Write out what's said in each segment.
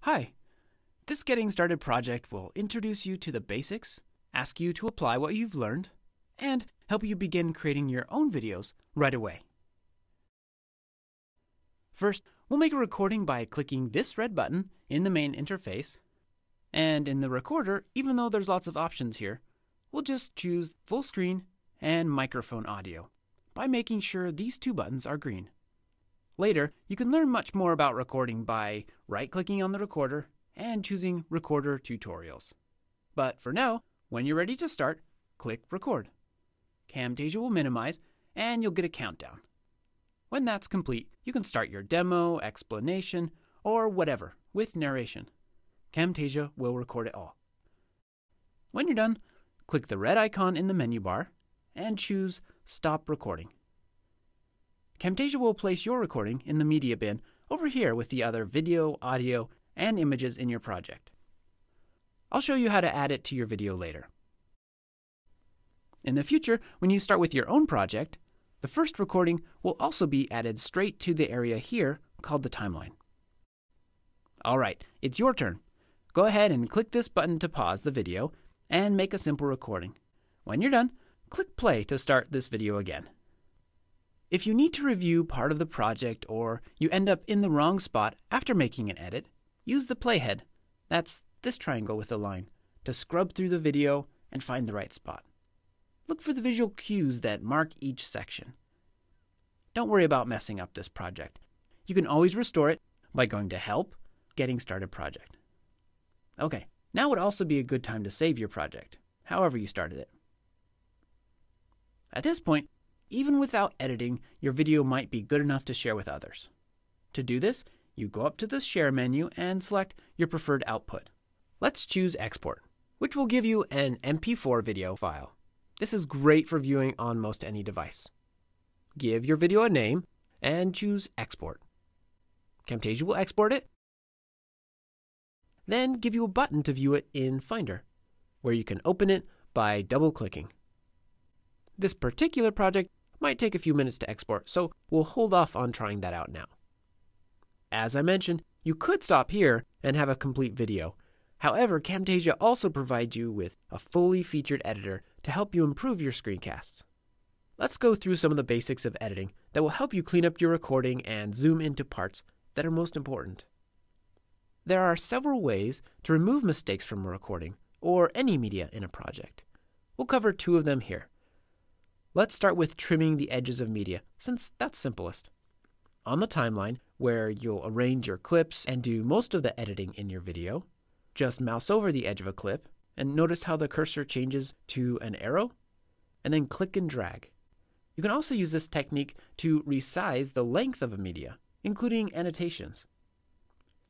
Hi, this Getting Started project will introduce you to the basics, ask you to apply what you've learned, and help you begin creating your own videos right away. First, we'll make a recording by clicking this red button in the main interface, and in the recorder, even though there's lots of options here, we'll just choose full screen and microphone audio by making sure these two buttons are green. Later, you can learn much more about recording by right-clicking on the recorder and choosing Recorder Tutorials. But for now, when you're ready to start, click Record. Camtasia will minimize, and you'll get a countdown. When that's complete, you can start your demo, explanation, or whatever with narration. Camtasia will record it all. When you're done, click the red icon in the menu bar and choose Stop Recording. Camtasia will place your recording in the media bin over here with the other video, audio, and images in your project. I'll show you how to add it to your video later. In the future, when you start with your own project, the first recording will also be added straight to the area here called the timeline. All right, it's your turn. Go ahead and click this button to pause the video and make a simple recording. When you're done, click play to start this video again. If you need to review part of the project or you end up in the wrong spot after making an edit, use the playhead, that's this triangle with a line, to scrub through the video and find the right spot. Look for the visual cues that mark each section. Don't worry about messing up this project. You can always restore it by going to Help, Getting Started Project. Okay, now would also be a good time to save your project, however you started it. At this point, even without editing, your video might be good enough to share with others. To do this, you go up to the Share menu and select your preferred output. Let's choose Export, which will give you an MP4 video file. This is great for viewing on most any device. Give your video a name and choose Export. Camtasia will export it, then give you a button to view it in Finder, where you can open it by double-clicking. This particular project might take a few minutes to export, so we'll hold off on trying that out now. As I mentioned, you could stop here and have a complete video. However, Camtasia also provides you with a fully featured editor to help you improve your screencasts. Let's go through some of the basics of editing that will help you clean up your recording and zoom into parts that are most important. There are several ways to remove mistakes from a recording or any media in a project. We'll cover two of them here. Let's start with trimming the edges of media, since that's simplest. On the timeline, where you'll arrange your clips and do most of the editing in your video, just mouse over the edge of a clip and notice how the cursor changes to an arrow, and then click and drag. You can also use this technique to resize the length of a media, including annotations.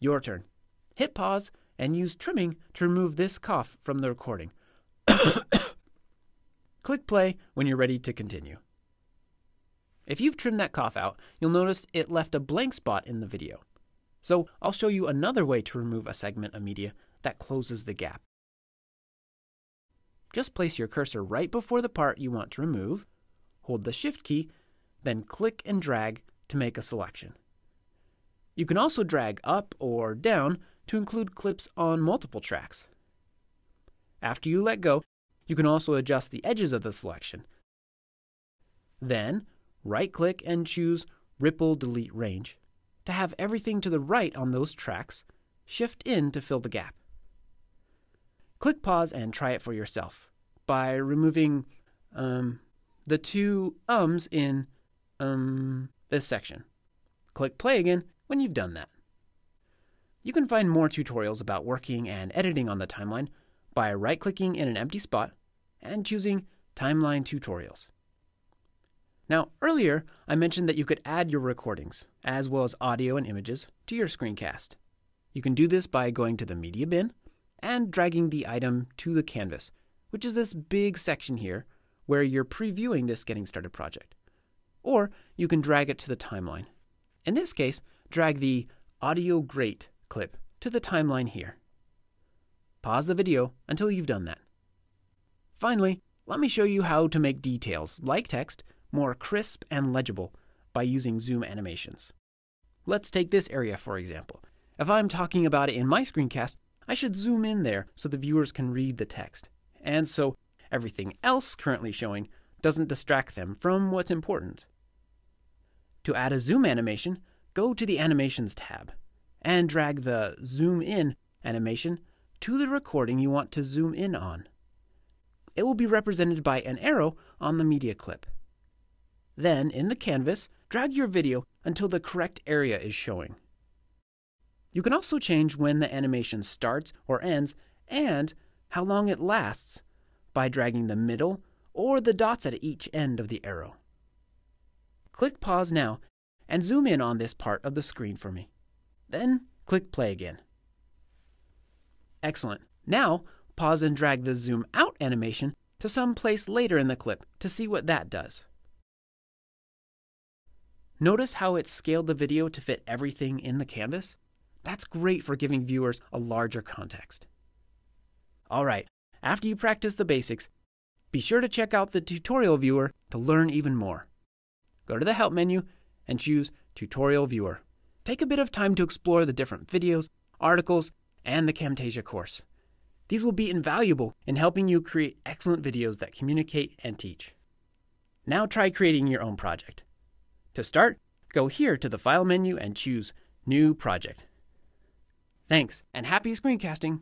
Your turn. Hit pause and use trimming to remove this cough from the recording. Click play when you're ready to continue. If you've trimmed that cough out, you'll notice it left a blank spot in the video. So I'll show you another way to remove a segment of media that closes the gap. Just place your cursor right before the part you want to remove, hold the Shift key, then click and drag to make a selection. You can also drag up or down to include clips on multiple tracks. After you let go, you can also adjust the edges of the selection. Then, right-click and choose Ripple Delete Range to have everything to the right on those tracks shift in to fill the gap. Click pause and try it for yourself by removing the two ums in this section. Click play again when you've done that. You can find more tutorials about working and editing on the timeline by right-clicking in an empty spot and choosing Timeline Tutorials. Now, earlier, I mentioned that you could add your recordings, as well as audio and images, to your screencast. You can do this by going to the media bin and dragging the item to the canvas, which is this big section here where you're previewing this Getting Started project. Or you can drag it to the timeline. In this case, drag the Audio Great clip to the timeline here. Pause the video until you've done that. Finally, let me show you how to make details, like text, more crisp and legible by using zoom animations. Let's take this area for example. If I'm talking about it in my screencast, I should zoom in there so the viewers can read the text, and so everything else currently showing doesn't distract them from what's important. To add a zoom animation, go to the Animations tab and drag the Zoom In animation to the recording you want to zoom in on. It will be represented by an arrow on the media clip. Then, in the canvas, drag your video until the correct area is showing. You can also change when the animation starts or ends and how long it lasts by dragging the middle or the dots at each end of the arrow. Click pause now and zoom in on this part of the screen for me. Then click play again. Excellent. Now pause and drag the zoom out animation to some place later in the clip to see what that does. Notice how it scaled the video to fit everything in the canvas? That's great for giving viewers a larger context. All right, after you practice the basics, be sure to check out the tutorial viewer to learn even more. Go to the Help menu and choose Tutorial Viewer. Take a bit of time to explore the different videos, articles, and the Camtasia course. These will be invaluable in helping you create excellent videos that communicate and teach. Now try creating your own project. To start, go here to the File menu and choose New Project. Thanks, and happy screencasting!